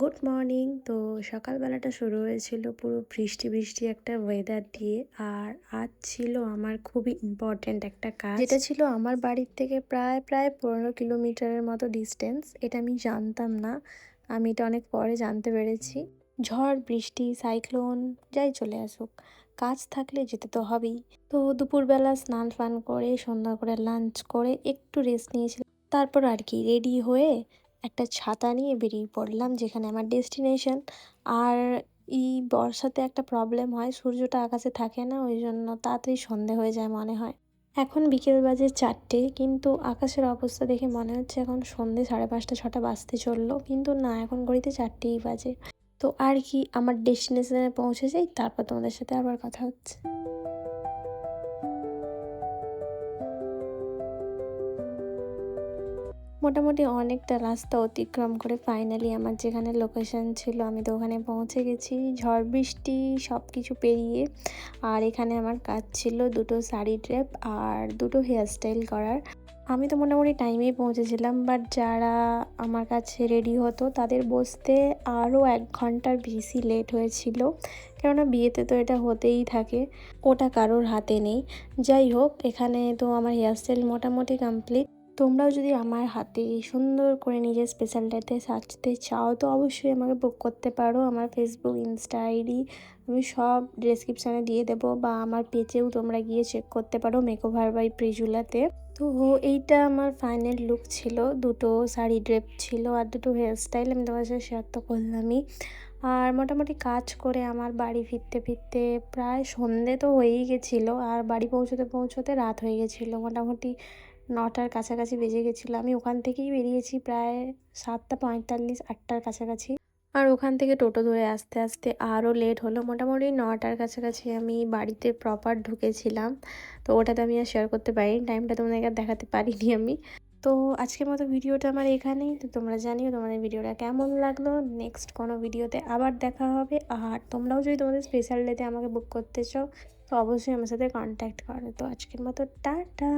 Good morning. তো সকালবেলাটা শুরু হয়েছিল পুরো বৃষ্টি বৃষ্টি একটা ওয়েদার দিয়ে। আর আজ ছিল আমার খুবই ইম্পর্ট্যান্ট একটা কাজ, যেটা ছিল আমার বাড়ির থেকে প্রায় প্রায় 15 কিলোমিটারের মতো ডিস্টেন্স। এটা আমি জানতাম না, আমি এটা অনেক পরে জানতে পেরেছি। ঝড় বৃষ্টি সাইক্লোন যাই চলে আসুক, কাজ থাকলে যেতে তো হবেই। তো দুপুরবেলা স্নান ফান করে সন্ধ্যা করে লাঞ্চ করে একটু রেস্ট নিয়েছিলাম। তারপর আর কি রেডি হয়ে একটা ছাতা নিয়ে বেরিয়ে পড়লাম যেখানে আমার ডেস্টিনেশন। আর এই বর্ষাতে একটা প্রবলেম হয়, সূর্যটা আকাশে থাকে না, ওই জন্য তাড়াতাড়ি সন্ধে হয়ে যায় মনে হয়। এখন বিকেল বাজে 4টে, কিন্তু আকাশের অবস্থা দেখে মনে হচ্ছে এখন সন্ধে 5:30 6টা বাজতে চললো, কিন্তু না, এখন ঘড়িতে 4টেই বাজে। তো আর কি, আমার ডেস্টিনেশনে পৌঁছে যাই, তারপর তোমাদের সাথে আবার কথা হচ্ছে। মোটামুটি অনেকটা রাস্তা অতিক্রম করে ফাইনালি আমার যেখানে লোকেশন ছিল আমি তো ওখানে পৌঁছে গেছি, ঝড় বৃষ্টি সব কিছু পেরিয়ে। আর এখানে আমার কাজ ছিল দুটো শাড়ি ড্রেপ আর দুটো হেয়ারস্টাইল করার। আমি তো মোটামুটি টাইমেই পৌঁছেছিলাম, বাট যারা আমার কাছে রেডি হতো তাদের বসতে আরও 1 ঘন্টার বেশি লেট হয়েছিল। কেননা বিয়েতে তো এটা হতেই থাকে, ওটা কারোর হাতে নেই। যাই হোক, এখানে তো আমার হেয়ারস্টাইল মোটামুটি কমপ্লিট। তোমরাও যদি আমার হাতে সুন্দর করে নিজের স্পেশাল ডেতে সাজতে চাও তো অবশ্যই আমাকে বুক করতে পারো। আমার ফেসবুক ইনস্টা আইডি আমি সব ডেসক্রিপশানে দিয়ে দেবো, বা আমার পেজেও তোমরা গিয়ে চেক করতে পারো, মেকওভার বাই প্রিজুলাতে। তো এইটা আমার ফাইনাল লুক ছিল, দুটো শাড়ি ড্রেপ ছিল আর দুটো হেয়ারস্টাইল আমি তোমার সাথে শেয়ার তো করলামই। আর মোটামুটি কাজ করে আমার বাড়ি ফিরতে ফিরতে প্রায় সন্ধে তো হয়েই গেছিলো, আর বাড়ি পৌঁছতে পৌঁছতে রাত হয়ে গেছিলো, মোটামুটি 9টার কাছাকাছি বেজে গেছিলো। আমি ওখান থেকেই বেরিয়েছি প্রায় 7টা 45 8টার কাছাকাছি। আর ওখান থেকে টোটো ধরে আসতে আসতে আরও লেট হলো, মোটামুটি 9টার কাছাকাছি আমি বাড়িতে প্রপার ঢুকেছিলাম। তো ওটাতে আমি আর শেয়ার করতে পারিনি, টাইমটা তোমাদেরকে আর দেখাতে পারিনি আমি। তো আজকের মতো ভিডিওটা আমার এখানেই। তো তোমরা জানিও তোমাদের ভিডিওটা কেমন লাগলো। নেক্সট কোনো ভিডিওতে আবার দেখা হবে। আর তোমরাও যদি তোমাদের স্পেশাল ডেতে আমাকে বুক করতে চাও তো অবশ্যই আমার সাথে কন্ট্যাক্ট করো। তো আজকের মতো টাটা।